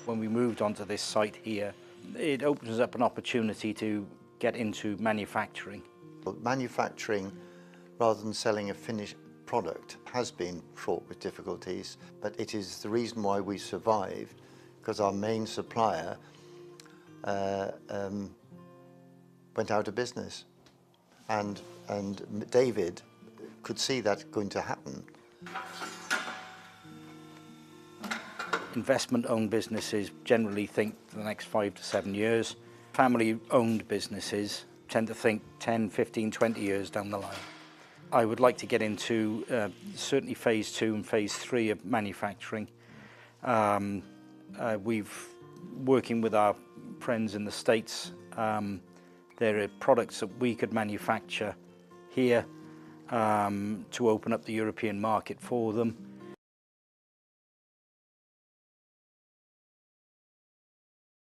When we moved onto this site here, it opens up an opportunity to get into manufacturing. Manufacturing, rather than selling a finished product, has been fraught with difficulties, but it is the reason why we survived, because our main supplier went out of business, and David could see that going to happen. Investment-owned businesses generally think for the next 5 to 7 years. Family-owned businesses tend to think 10, 15, 20 years down the line. I would like to get into certainly phase 2 and phase 3 of manufacturing. We've working with our friends in the States. There are products that we could manufacture here to open up the European market for them.